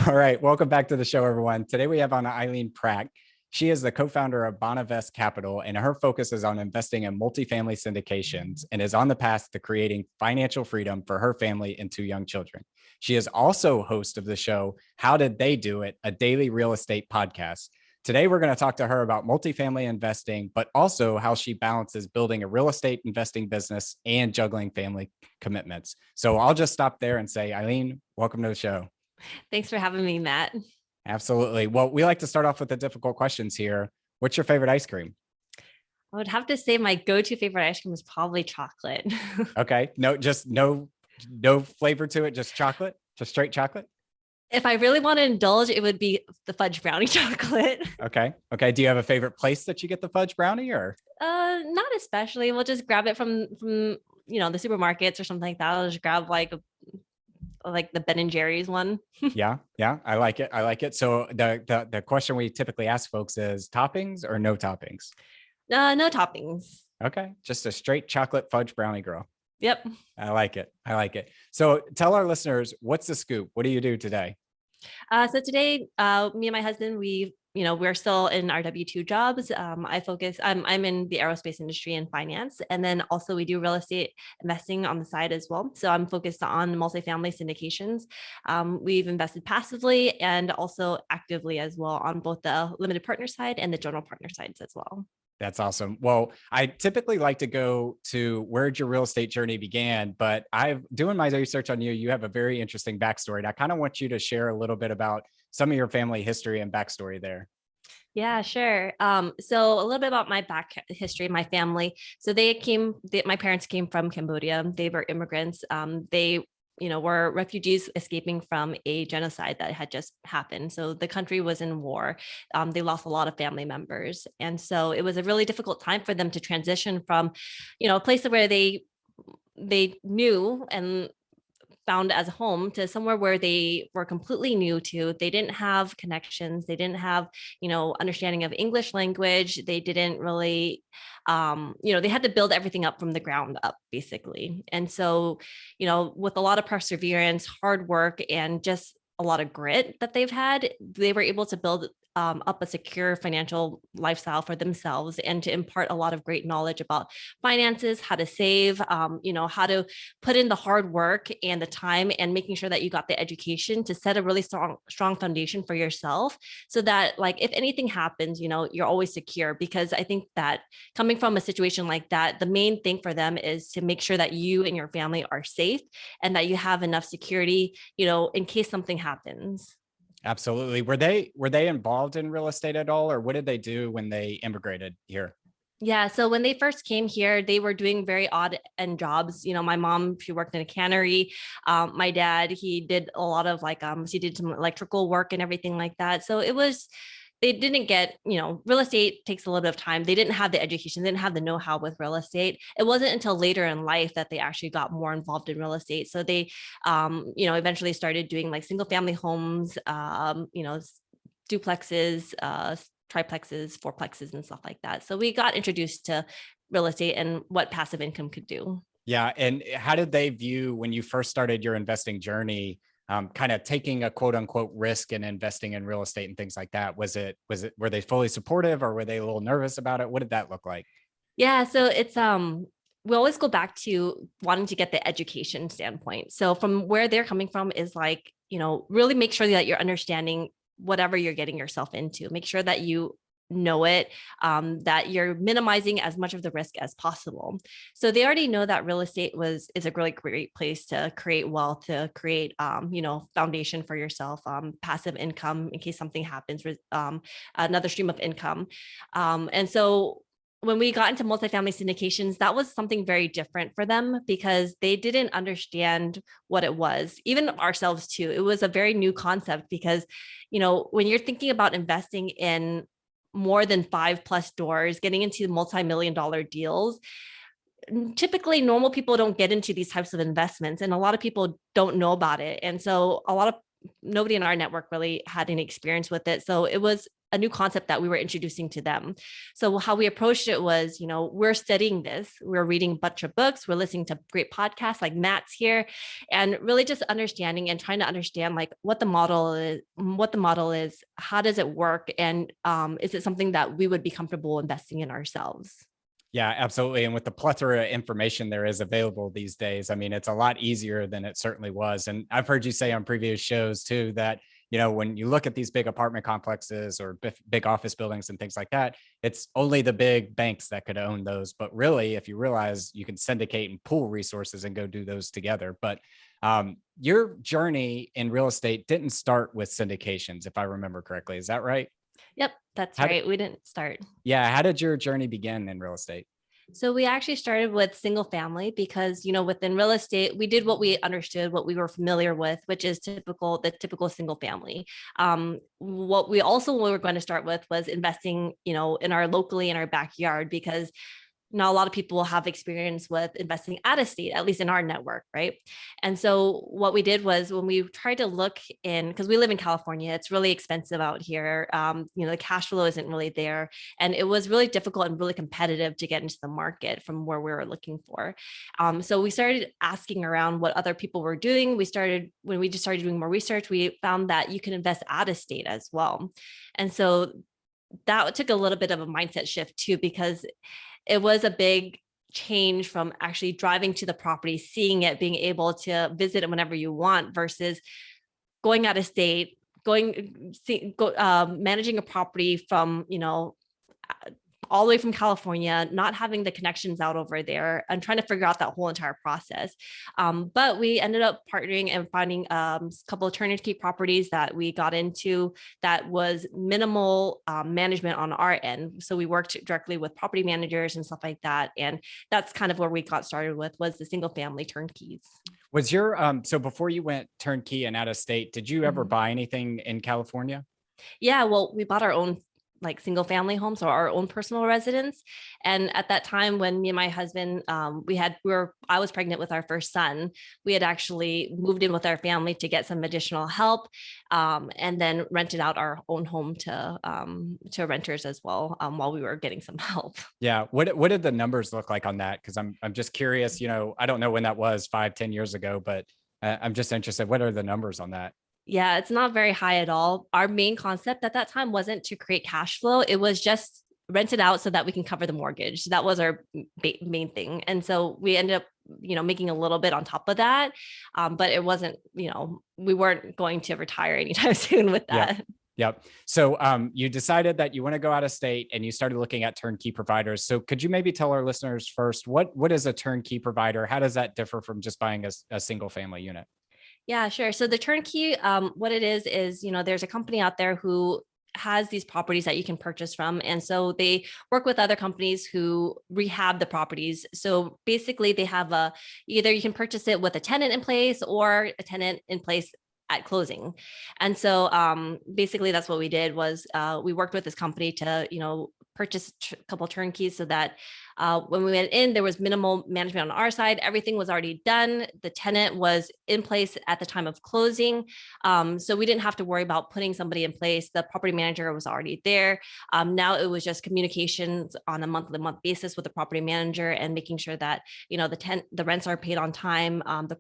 All right, welcome back to the show, everyone. Today we have on AIleen Prak. She is the co-founder of Bonavest Capital, and her focus is on investing in multifamily syndications and is on the path to creating financial freedom for her family and two young children. She is also host of the show, How Did They Do It?, a daily real estate podcast. Today, we're going to talk to her about multifamily investing, but also how she balances building a real estate investing business and juggling family commitments. So I'll just stop there and say, AIleen, welcome to the show. Thanks for having me, Matt. Absolutely. Well, we like to start off with the difficult questions here. What's your favorite ice cream? I would have to say my go-to favorite ice cream is probably chocolate. Okay. No flavor to it, just chocolate, just straight chocolate. If I really want to indulge, it would be the fudge brownie chocolate. Okay. Do you have a favorite place that you get the fudge brownie or? Not especially. We'll just grab it from the supermarkets or something like that. I'll just grab like the Ben and Jerry's one. Yeah, I like it. So the question we typically ask folks is toppings or no toppings? No toppings. Okay, just a straight chocolate fudge brownie girl. Yep. I like it. So tell our listeners, what's the scoop? What do you do today? So today, me and my husband, we're still in our W-2 jobs. I'm in the aerospace industry and finance. And then also we do real estate investing on the side as well. So I'm focused on multifamily syndications. We've invested passively and also actively as well on both the limited partner side and the general partner sides as well. That's awesome. Well, I typically like to go to where'd your real estate journey began, but I've doing my research on you. You have a very interesting backstory. And I kind of want you to share a little bit about some of your family history and backstory there. Yeah, sure. So a little bit about my back history, my family. So my parents came from Cambodia. They were immigrants. They were refugees escaping from a genocide that had just happened. So the country was in war. They lost a lot of family members. And so it was a really difficult time for them to transition from, a place where they knew and found as home to somewhere where they were completely new to. They didn't have connections. They didn't have, understanding of English language. They didn't really, they had to build everything up from the ground up, basically. And so, with a lot of perseverance, hard work, and just a lot of grit that they've had, they were able to build up a secure financial lifestyle for themselves and to impart a lot of great knowledge about finances, how to save, how to put in the hard work and the time and making sure that you got the education to set a really strong foundation for yourself so that if anything happens, you're always secure. Because I think that coming from a situation like that, the main thing for them is to make sure that you and your family are safe and that you have enough security, in case something happens. Absolutely. Were they involved in real estate at all, or what did they do when they immigrated here? Yeah. So when they first came here, they were doing very odd end jobs. My mom, she worked in a cannery. My dad, he did a lot of he did some electrical work and everything like that. So they didn't get, real estate takes a little bit of time. They didn't have the education, they didn't have the know-how with real estate. It wasn't until later in life that they actually got more involved in real estate. So they, eventually started doing single family homes, duplexes, triplexes, fourplexes, and stuff like that. So we got introduced to real estate and what passive income could do. Yeah. And how did they view when you first started your investing journey, kind of taking a quote unquote risk and investing in real estate and things like that? Were they fully supportive or were they a little nervous about it? What did that look like? Yeah. So it's, we always go back to wanting to get the education standpoint. So from where they're coming from is really make sure that you're understanding whatever you're getting yourself into. Make sure that you know it, that you're minimizing as much of the risk as possible. So they already know that real estate is a really great place to create wealth, to create, foundation for yourself, passive income in case something happens, another stream of income. And so when we got into multifamily syndications, that was something very different for them because they didn't understand what it was, even ourselves too. It was a very new concept because, when you're thinking about investing in more than 5+ doors, getting into multi-million-dollar deals, typically normal people don't get into these types of investments, and a lot of people don't know about it. And so a lot of nobody in our network really had any experience with it. So it was a new concept that we were introducing to them. So how we approached it was, we're studying this, we're reading a bunch of books, we're listening to great podcasts like Matt's here, and really just understanding and trying to understand like what the model is, how does it work, and is it something that we would be comfortable investing in ourselves? Yeah, absolutely. And with the plethora of information there is available these days, I mean, it's a lot easier than it certainly was. And I've heard you say on previous shows too that, when you look at these big apartment complexes or big office buildings and things like that, it's only the big banks that could own those. But really, if you realize you can syndicate and pool resources and go do those together. But your journey in real estate didn't start with syndications, if I remember correctly. Is that right? Yep, that's How right. We didn't start. Yeah. How did your journey begin in real estate? So we actually started with single family because, within real estate, we did what we understood, what we were familiar with, which is the typical single family. What we were going to start with was investing, in our backyard, because not a lot of people have experience with investing out of state, at least in our network, right? And so what we did was when we tried to look in, because we live in California, it's really expensive out here. The cash flow isn't really there. And it was really difficult and really competitive to get into the market from where we were looking for. So we started asking around what other people were doing. When we just started doing more research, we found that you can invest out of state as well. And so that took a little bit of a mindset shift too, because it was a big change from actually driving to the property, seeing it, being able to visit it whenever you want versus going out of state, managing a property from, all the way from California, not having the connections out over there and trying to figure out that whole entire process. But we ended up partnering and finding a couple of turnkey properties that we got into that was minimal management on our end. So we worked directly with property managers and stuff like that. And that's kind of where we got started with, was the single family turnkeys. Was your so before you went turnkey and out of state, did you ever buy anything in California? Yeah, well, we bought our own like single family homes or our own personal residence. And at that time when me and my husband, I was pregnant with our first son, we had actually moved in with our family to get some additional help, and then rented out our own home to renters as well, while we were getting some help. Yeah. What did the numbers look like on that? Because I'm just curious, I don't know when that was 5-10 years ago, but I'm just interested. What are the numbers on that? Yeah, it's not very high at all. Our main concept at that time wasn't to create cash flow. It was just rent it out so that we can cover the mortgage. That was our main thing. And so we ended up, making a little bit on top of that. But it wasn't, we weren't going to retire anytime soon with that. Yep. So you decided that you want to go out of state and you started looking at turnkey providers. So could you maybe tell our listeners first, what is a turnkey provider? How does that differ from just buying a single family unit? Yeah, sure. So the turnkey, what it is, there's a company out there who has these properties that you can purchase from. And so they work with other companies who rehab the properties. So basically they have either you can purchase it with a tenant in place or a tenant in place at closing. And so basically that's what we did was we worked with this company to, purchase a couple turnkeys so that when we went in, there was minimal management on our side. Everything was already done. The tenant was in place at the time of closing. So we didn't have to worry about putting somebody in place. The property manager was already there. Now it was just communications on a month-to-month basis with the property manager and making sure that, the rents are paid on time. The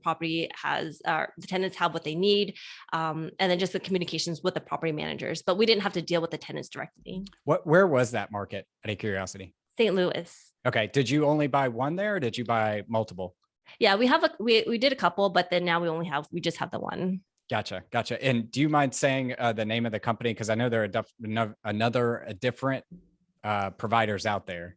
tenants have what they need. And then just the communications with the property managers, but we didn't have to deal with the tenants directly. Where was that market, out of curiosity? St. Louis. Okay. Did you only buy one there or did you buy multiple? Yeah, we did a couple, but then now we just have the one. Gotcha. And do you mind saying the name of the company? Because I know there are different providers out there.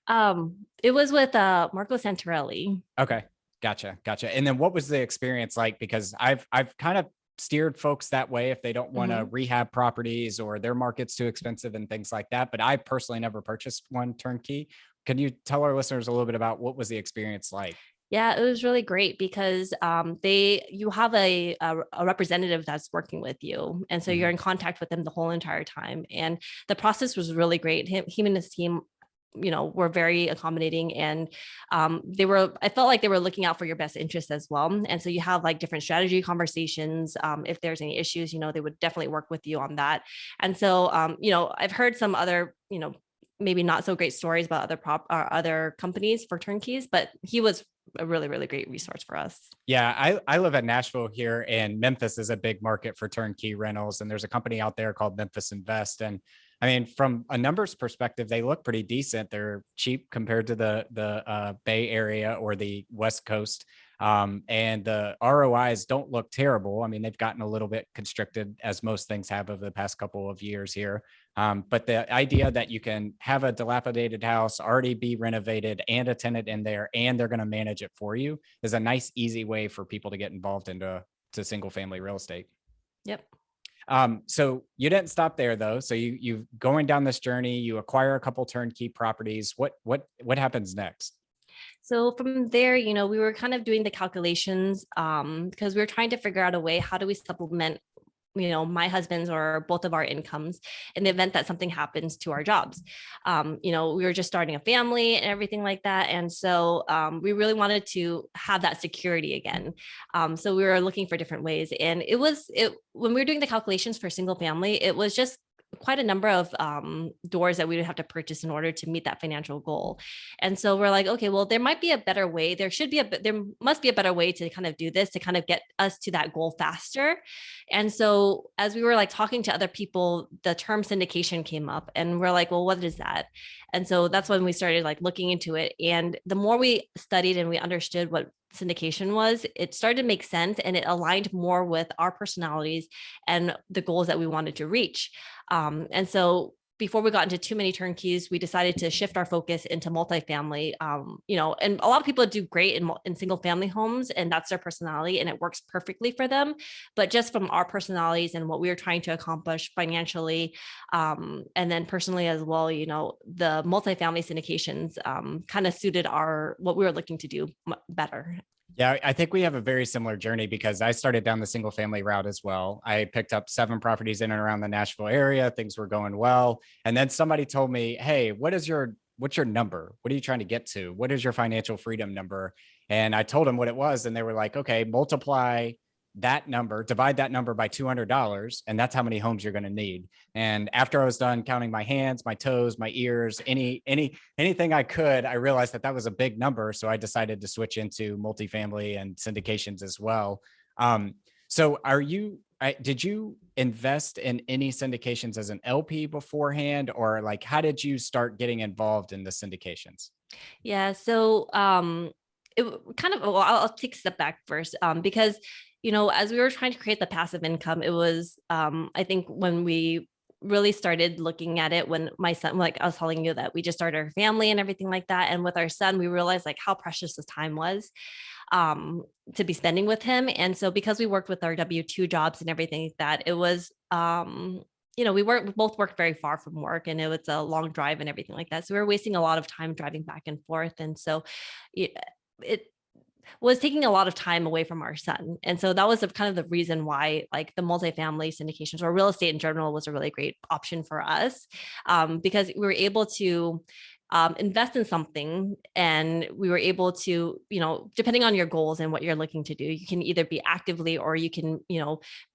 It was with Marco Santarelli. Okay. Gotcha. And then what was the experience like? Because I've kind of steered folks that way if they don't want to rehab properties or their market's too expensive and things like that. But I personally never purchased one turnkey. Can you tell our listeners a little bit about what was the experience like? Yeah, it was really great because you have a representative that's working with you. And so you're in contact with them the whole entire time. And the process was really great. Him and his team were very accommodating, and I felt like they were looking out for your best interests as well. And so you have like different strategy conversations. If there's any issues, they would definitely work with you on that. And so, I've heard some other, maybe not so great stories about other companies for turnkeys, but he was a really, really great resource for us. Yeah, I live in Nashville here, and Memphis is a big market for turnkey rentals. And there's a company out there called Memphis Invest. And I mean, from a numbers perspective, they look pretty decent. They're cheap compared to the Bay Area or the West Coast. And the ROIs don't look terrible. I mean, they've gotten a little bit constricted, as most things have over the past couple of years here. But the idea that you can have a dilapidated house already be renovated and a tenant in there, and they're going to manage it for you, is a nice, easy way for people to get involved into single family real estate. Yep. So you didn't stop there though. So you going down this journey, you acquire a couple turnkey properties. What happens next? So from there, we were kind of doing the calculations because we were trying to figure out a way, how do we supplement, my husband's or both of our incomes in the event that something happens to our jobs. We were just starting a family and everything like that. And so we really wanted to have that security again. So we were looking for different ways. And when we were doing the calculations for single family, it was just quite a number of doors that we would have to purchase in order to meet that financial goal. And so we're like, okay, well, there might be a better way. There must be a better way to kind of do this, to kind of get us to that goal faster. And so as we were like talking to other people, the term syndication came up, and we're like, well, what is that? And so that's when we started like looking into it. And the more we studied and we understood what syndication was, it started to make sense, and it aligned more with our personalities and the goals that we wanted to reach. And so before we got into too many turnkeys, we decided to shift our focus into multifamily. And a lot of people do great in single family homes, and that's their personality, and it works perfectly for them. But just from our personalities and what we were trying to accomplish financially, and then personally as well, the multifamily syndications kind of suited what we were looking to do better. Yeah, I think we have a very similar journey, because I started down the single family route as well. I picked up 7 properties in and around the Nashville area. Things were going well. And then somebody told me, hey, what's your number? What are you trying to get to? What is your financial freedom number? And I told them what it was. And they were like, okay, divide that number by $200. And that's how many homes you're going to need. And after I was done counting my hands, my toes, my ears, anything I could, I realized that was a big number. So I decided to switch into multifamily and syndications as well. So did you invest in any syndications as an LP beforehand, or like, how did you start getting involved in the syndications? Yeah. So I'll take a step back first, because as we were trying to create the passive income, it was, I think when we really started looking at it, when my son, like I was telling you that we just started our family and everything like that. And with our son, we realized like how precious this time was to be spending with him. And so because we worked with our W-2 jobs and everything like that, it was, we both worked very far from work, and it was a long drive and everything like that. So we were wasting a lot of time driving back and forth. And so it was taking a lot of time away from our son. And so that was kind of the reason why like the multifamily syndications or real estate in general was a really great option for us, because we were able to invest in something, and we were able to, depending on your goals and what you're looking to do, you can either be actively or you can,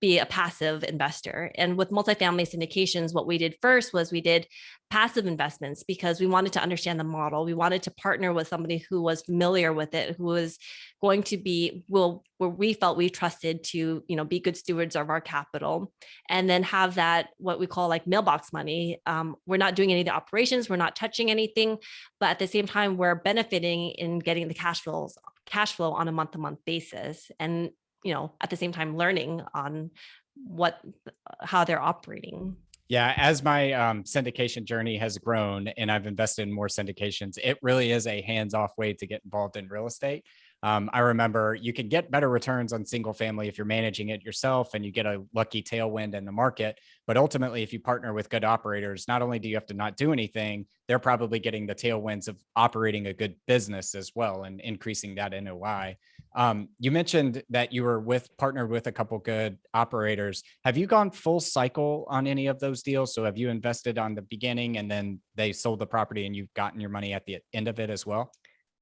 be a passive investor. And with multifamily syndications, what we did first was we did passive investments, because we wanted to understand the model. We wanted to partner with somebody who was familiar with it, who was going to be, where we felt we trusted to, be good stewards of our capital, and then have that, what we call like mailbox money. We're not doing any of the operations, we're not touching anything, but at the same time, we're benefiting in getting the cash flow on a month-to-month basis. And, at the same time, learning on how they're operating. Yeah, as my syndication journey has grown and I've invested in more syndications, it really is a hands-off way to get involved in real estate. I remember you can get better returns on single family if you're managing it yourself and you get a lucky tailwind in the market. But ultimately, if you partner with good operators, not only do you have to not do anything, they're probably getting the tailwinds of operating a good business as well and increasing that NOI. You mentioned that you were partnered with a couple good operators. Have you gone full cycle on any of those deals? So have you invested on the beginning and then they sold the property and you've gotten your money at the end of it as well?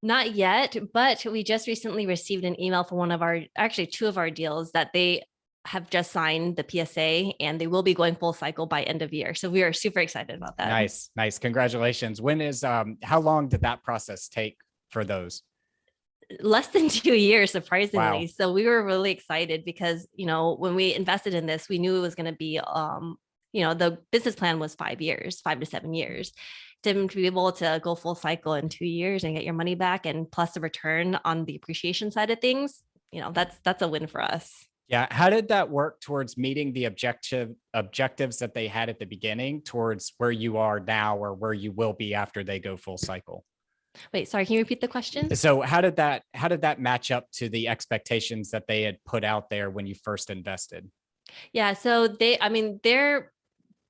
Not yet, but we just recently received an email for actually two of our deals that they have just signed the PSA and they will be going full cycle by end of year. So we are super excited about that. Nice, nice. Congratulations. How long did that process take for those? Less than 2 years, surprisingly. Wow. So we were really excited because, when we invested in this, we knew it was going to be, the business plan was 5 years, 5 to 7 years. To be able to go full cycle in 2 years and get your money back and plus a return on the appreciation side of things, that's a win for us. Yeah. How did that work towards meeting the objectives that they had at the beginning towards where you are now or where you will be after they go full cycle? Wait, sorry, can you repeat the question? So how did that match up to the expectations that they had put out there when you first invested? Yeah, so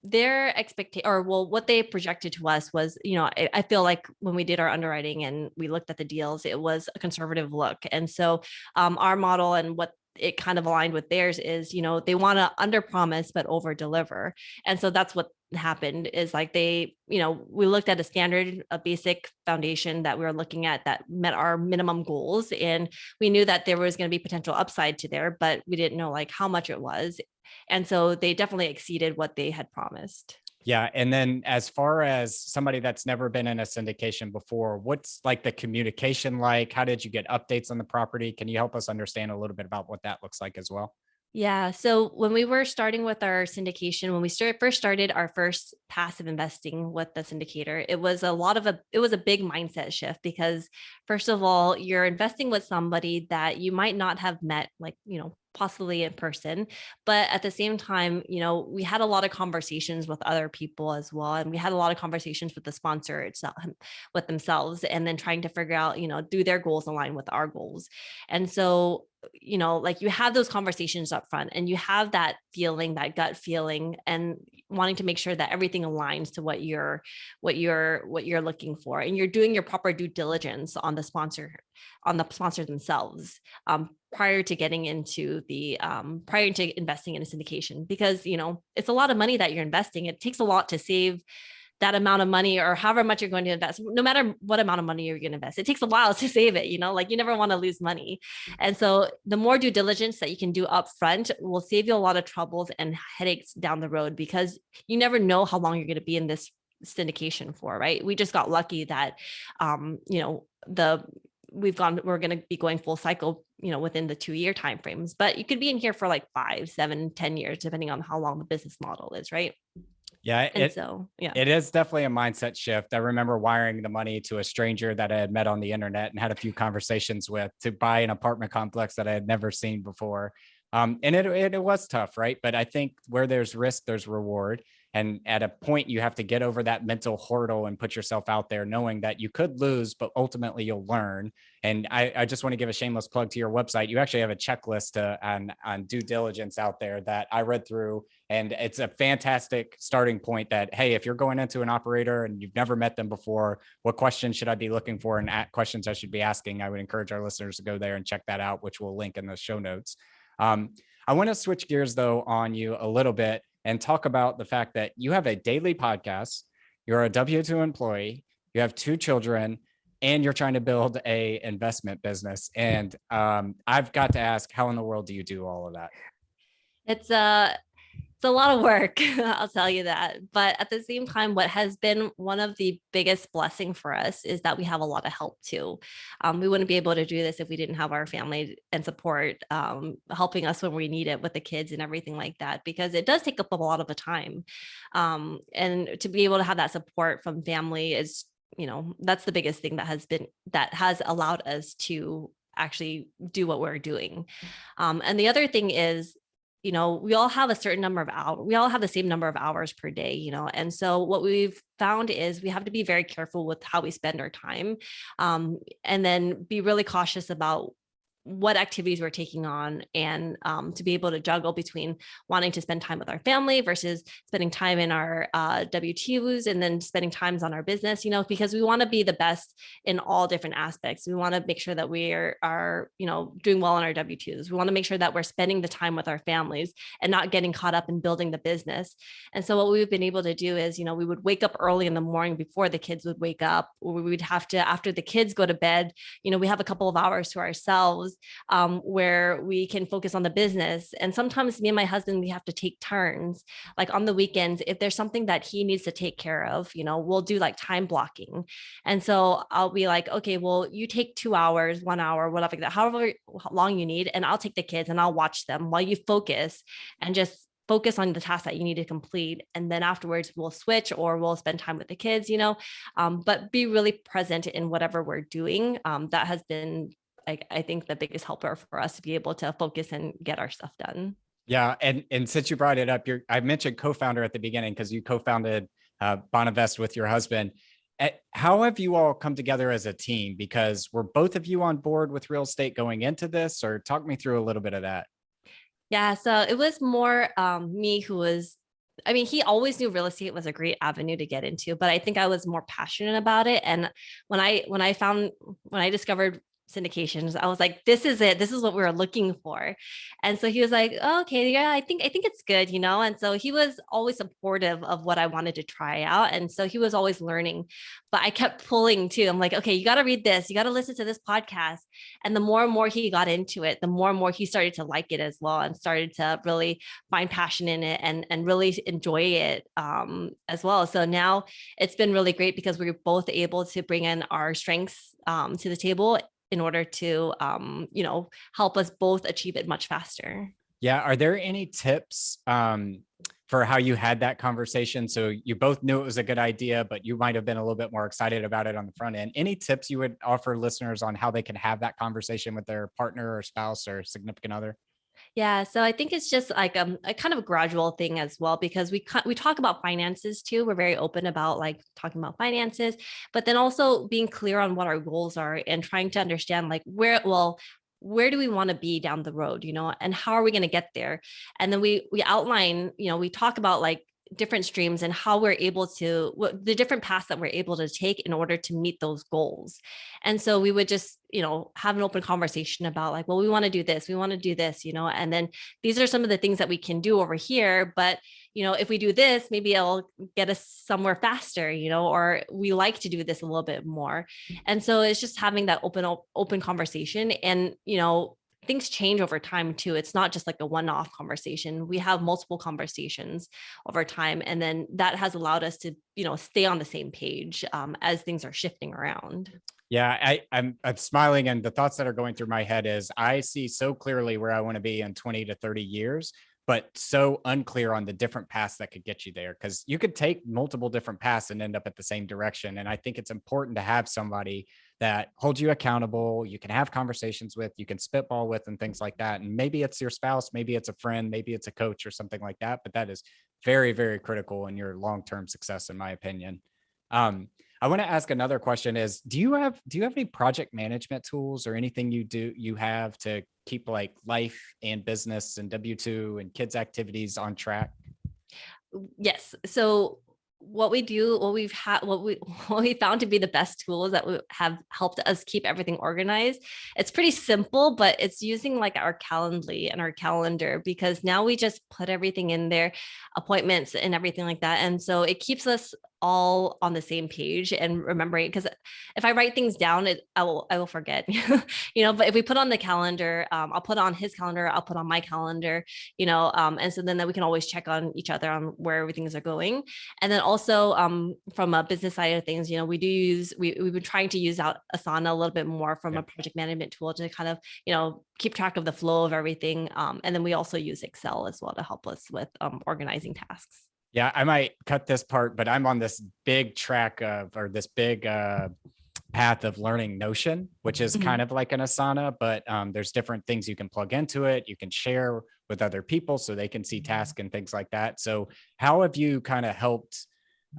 their expectation, or well, what they projected to us was, I feel like when we did our underwriting and we looked at the deals, it was a conservative look. And so our model and what it kind of aligned with theirs is, they want to under promise but over deliver. And so that's what happened is like we looked at a basic foundation that we were looking at that met our minimum goals. And we knew that there was going to be potential upside to there, but we didn't know like how much it was. And so they definitely exceeded what they had promised. Yeah. And then as far as somebody that's never been in a syndication before, what's like the communication like? How did you get updates on the property? Can you help us understand a little bit about what that looks like as well? Yeah. So when we were starting with our syndication, when we first started our first passive investing with the syndicator, it was a big mindset shift because first of all, you're investing with somebody that you might not have met, like, possibly in person. But at the same time, we had a lot of conversations with other people as well. And we had a lot of conversations with the sponsor itself, with themselves, and then trying to figure out, do their goals align with our goals? And so, like you have those conversations up front and you have that feeling, that gut feeling, and wanting to make sure that everything aligns to what you're looking for. And you're doing your proper due diligence on the sponsor themselves prior to getting into prior to investing in a syndication, because it's a lot of money that you're investing. It takes a lot to save that amount of money or however much you're going to invest. No matter what amount of money you're going to invest, it takes a while to save it. Like you never want to lose money. And so the more due diligence that you can do up front will save you a lot of troubles and headaches down the road, because you never know how long you're going to be in this syndication for, right? We just got lucky that we're going to be going full cycle, within the 2-year timeframes, but you could be in here for like 5, 7, 10 years, depending on how long the business model is, right? Yeah. Yeah, it is definitely a mindset shift. I remember wiring the money to a stranger that I had met on the internet and had a few conversations with to buy an apartment complex that I had never seen before. And it was tough, right? But I think where there's risk, there's reward. And at a point, you have to get over that mental hurdle and put yourself out there knowing that you could lose, but ultimately you'll learn. And I just want to give a shameless plug to your website. You actually have a checklist on due diligence out there that I read through. And it's a fantastic starting point that, hey, if you're going into an operator and you've never met them before, what questions should I be looking for and questions I should be asking? I would encourage our listeners to go there and check that out, which we'll link in the show notes. I want to switch gears though on you a little bit and talk about the fact that you have a daily podcast, you're a W-2 employee, you have 2 children, and you're trying to build a investment business. And I've got to ask, how in the world do you do all of that? It's a lot of work, I'll tell you that. But at the same time, what has been one of the biggest blessing for us is that we have a lot of help too. We wouldn't be able to do this if we didn't have our family and support helping us when we need it with the kids and everything like that, because it does take up a lot of the time. And to be able to have that support from family is, that's the biggest thing that has allowed us to actually do what we're doing. And the other thing is, we all have a certain number of hours. We all have the same number of hours per day, and so what we've found is we have to be very careful with how we spend our time, and then be really cautious about what activities we're taking on, and to be able to juggle between wanting to spend time with our family versus spending time in our W-2s, and then spending times on our business, because we want to be the best in all different aspects. We want to make sure that we are doing well on our W-2s. We want to make sure that we're spending the time with our families and not getting caught up in building the business. And so what we've been able to do is, we would wake up early in the morning before the kids would wake up, or we would have to, after the kids go to bed, we have a couple of hours to ourselves, where we can focus on the business. And sometimes me and my husband, we have to take turns. Like on the weekends, if there's something that he needs to take care of, we'll do like time blocking. And so I'll be like, okay, well, you take 2 hours, 1 hour, whatever, like that, however long you need. And I'll take the kids and I'll watch them while you focus, and just focus on the task that you need to complete. And then afterwards we'll switch, or we'll spend time with the kids, but be really present in whatever we're doing. That has been, I think, the biggest helper for us to be able to focus and get our stuff done. Yeah. And since you brought it up, I mentioned co-founder at the beginning because you co-founded Bonavest with your husband. How have you all come together as a team? Because were both of you on board with real estate going into this, or talk me through a little bit of that? Yeah. So it was more me who was, he always knew real estate was a great avenue to get into, but I think I was more passionate about it. And when I discovered syndications, I was like, this is it. This is what we were looking for. And so he was like, oh, okay, yeah, I think it's good, And so he was always supportive of what I wanted to try out. And so he was always learning, but I kept pulling too. I'm like, okay, you got to read this. You got to listen to this podcast. And the more and more he got into it, the more and more he started to like it as well, and started to really find passion in it, and really enjoy it as well. So now it's been really great because we were both able to bring in our strengths to the table in order to, help us both achieve it much faster. Yeah. Are there any tips for how you had that conversation? So you both knew it was a good idea, but you might have been a little bit more excited about it on the front end. Any tips you would offer listeners on how they can have that conversation with their partner or spouse or significant other? Yeah, so I think it's just like a kind of a gradual thing as well, because we talk about finances too. We're very open about like talking about finances, but then also being clear on what our goals are, and trying to understand like where do we want to be down the road, and how are we going to get there? And then we outline, we talk about like different streams and how we're able to, the different paths that we're able to take in order to meet those goals. And so we would just, have an open conversation about like, well, we want to do this, we want to do this, and then these are some of the things that we can do over here. But, if we do this, maybe it'll get us somewhere faster, or we like to do this a little bit more. And so it's just having that open conversation. And, things change over time too. It's not just like a one-off conversation. We have multiple conversations over time. And then that has allowed us to, stay on the same page as things are shifting around. Yeah, I'm smiling, and the thoughts that are going through my head is I see so clearly where I want to be in 20 to 30 years, but so unclear on the different paths that could get you there, because you could take multiple different paths and end up at the same direction. And I think it's important to have somebody that holds you accountable, you can have conversations with, you can spitball with, and things like that. And maybe it's your spouse, maybe it's a friend, maybe it's a coach or something like that. But that is very, very critical in your long-term success, in my opinion. I want to ask another question is, do you have any project management tools or anything you have to keep like life and business and W-2 and kids activities on track? Yes. So what we do, what we found to be the best tools that have helped us keep everything organized. It's pretty simple, but it's using like our Calendly and our calendar, because now we just put everything in there, appointments and everything like that. And so it keeps us all on the same page and remembering, because if I write things down, I will forget, but if we put on the calendar, I'll put on his calendar, I'll put on my calendar, and so then we can always check on each other on where everything's are going. And then also from a business side of things, we've been trying to use out Asana a little bit more from a project management tool to kind of, keep track of the flow of everything. And then we also use Excel as well to help us with organizing tasks. Yeah, I might cut this part, but I'm on this big track this big path of learning Notion, which is kind of like an Asana, but there's different things you can plug into it. You can share with other people so they can see tasks and things like that. So how have you kind of helped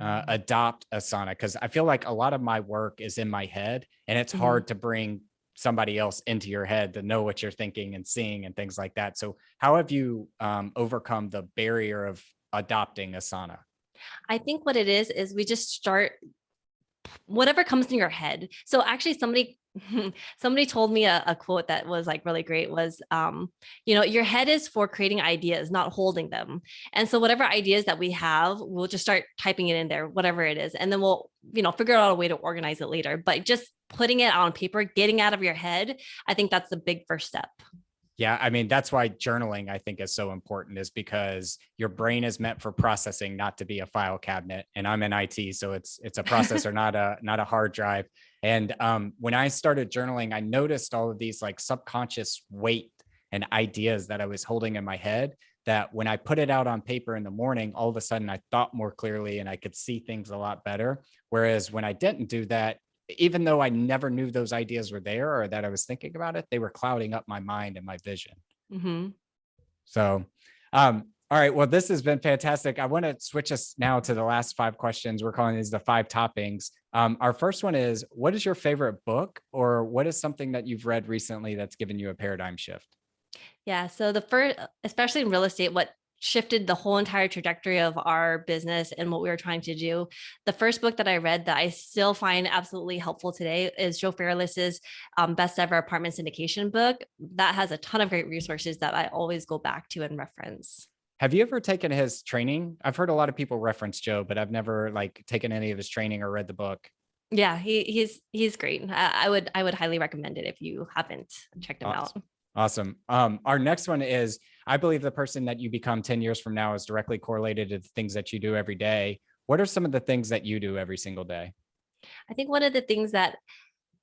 adopt Asana? Because I feel like a lot of my work is in my head, and it's hard to bring somebody else into your head to know what you're thinking and seeing and things like that. So how have you overcome the barrier of adopting Asana? I think what it is we just start whatever comes in your head. So actually somebody told me a quote that was like really great was, your head is for creating ideas, not holding them. And so whatever ideas that we have, we'll just start typing it in there, whatever it is. And then we'll, figure out a way to organize it later, but just putting it on paper, getting out of your head, I think that's the big first step. Yeah, I mean, that's why journaling I think is so important, is because your brain is meant for processing, not to be a file cabinet. And I'm in IT, so it's a processor, not a hard drive. And when I started journaling, I noticed all of these like subconscious weight and ideas that I was holding in my head, that when I put it out on paper in the morning, all of a sudden I thought more clearly and I could see things a lot better. Whereas when I didn't do that, even though I never knew those ideas were there or that I was thinking about it, they were clouding up my mind and my vision. Mm-hmm. So, all right. Well, this has been fantastic. I want to switch us now to the last 5 questions. We're calling these the 5 toppings. Our first one is, what is your favorite book, or what is something that you've read recently that's given you a paradigm shift? Yeah. So the first, especially in real estate, what shifted the whole entire trajectory of our business and what we were trying to do. The first book that I read that I still find absolutely helpful today is Joe Fairless's best ever apartment syndication book. That has a ton of great resources that I always go back to and reference. Have you ever taken his training? I've heard a lot of people reference Joe, but I've never like taken any of his training or read the book. Yeah, he's great. I would highly recommend it if you haven't checked him out. Awesome. Our next one is, I believe the person that you become 10 years from now is directly correlated to the things that you do every day. What are some of the things that you do every single day? I think one of the things that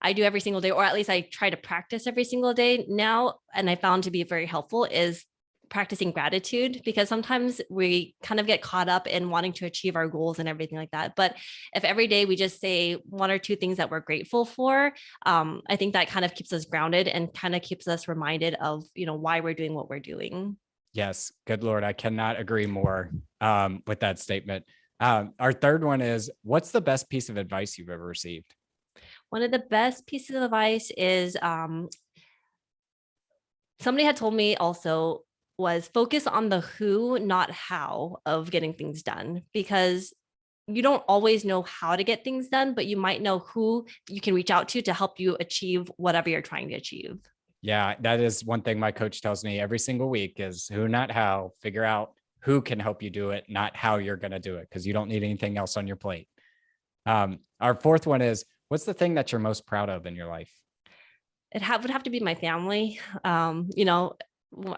I do every single day, or at least I try to practice every single day now, and I found to be very helpful, is practicing gratitude, because sometimes we kind of get caught up in wanting to achieve our goals and everything like that. But if every day we just say 1 or 2 things that we're grateful for, I think that kind of keeps us grounded and kind of keeps us reminded of, why we're doing what we're doing. Yes. Good Lord. I cannot agree more with that statement. Our third one is, what's the best piece of advice you've ever received? One of the best pieces of advice is somebody had told me also, was focus on the who, not how of getting things done, because you don't always know how to get things done, but you might know who you can reach out to help you achieve whatever you're trying to achieve. Yeah, that is one thing my coach tells me every single week, is who, not how. Figure out who can help you do it, not how you're going to do it, because you don't need anything else on your plate. Our fourth one is, what's the thing that you're most proud of in your life? Would have to be my family.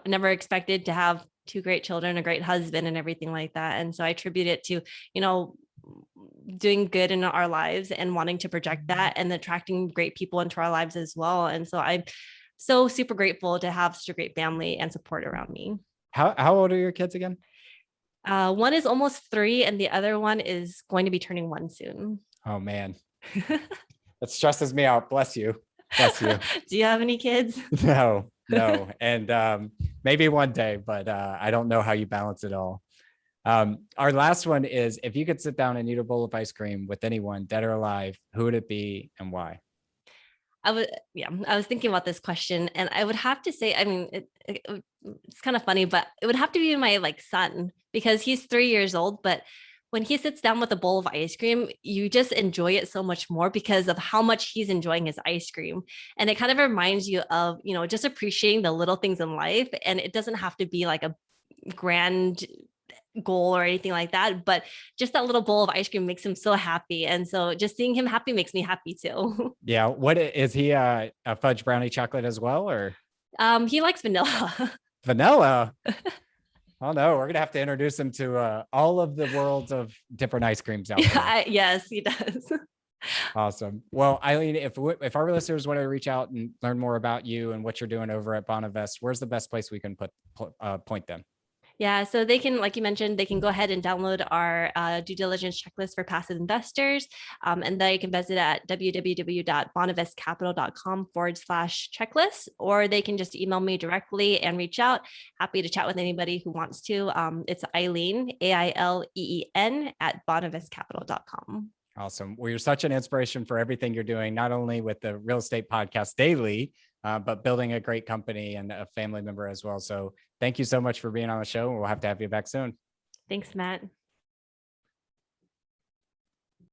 Never expected to have 2 great children, a great husband, and everything like that. And so I attribute it to, doing good in our lives and wanting to project that and attracting great people into our lives as well. And so I'm so super grateful to have such a great family and support around me. How old are your kids again? One is almost 3, and the other one is going to be turning 1 soon. Oh man, that stresses me out. Bless you. Bless you. Do you have any kids? No. And maybe one day, but I don't know how you balance it all. Our last one is, if you could sit down and eat a bowl of ice cream with anyone, dead or alive, who would it be and why? I was thinking about this question, and I would have to say, I mean, it's kind of funny, but it would have to be my son, because he's 3 years old, but when he sits down with a bowl of ice cream, you just enjoy it so much more because of how much he's enjoying his ice cream. And it kind of reminds you of, just appreciating the little things in life. And it doesn't have to be like a grand goal or anything like that, but just that little bowl of ice cream makes him so happy. And so just seeing him happy makes me happy too. Yeah. What is he, a fudge brownie chocolate as well, or? He likes vanilla. Vanilla? Oh no, we're going to have to introduce him to all of the worlds of different ice creams out there. Yes, he does. Awesome. Well, Eileen, if our listeners want to reach out and learn more about you and what you're doing over at Bonavest, where's the best place we can point them? Yeah, so they can, like you mentioned, they can go ahead and download our due diligence checklist for passive investors. And they can visit at www.bonavestcapital.com/checklist, or they can just email me directly and reach out. Happy to chat with anybody who wants to. It's Eileen, AILEEN, at bonavestcapital.com. Awesome. Well, you're such an inspiration for everything you're doing, not only with the real estate podcast daily, but building a great company and a family member as well. So thank you so much for being on the show. We'll have to have you back soon. Thanks, Matt.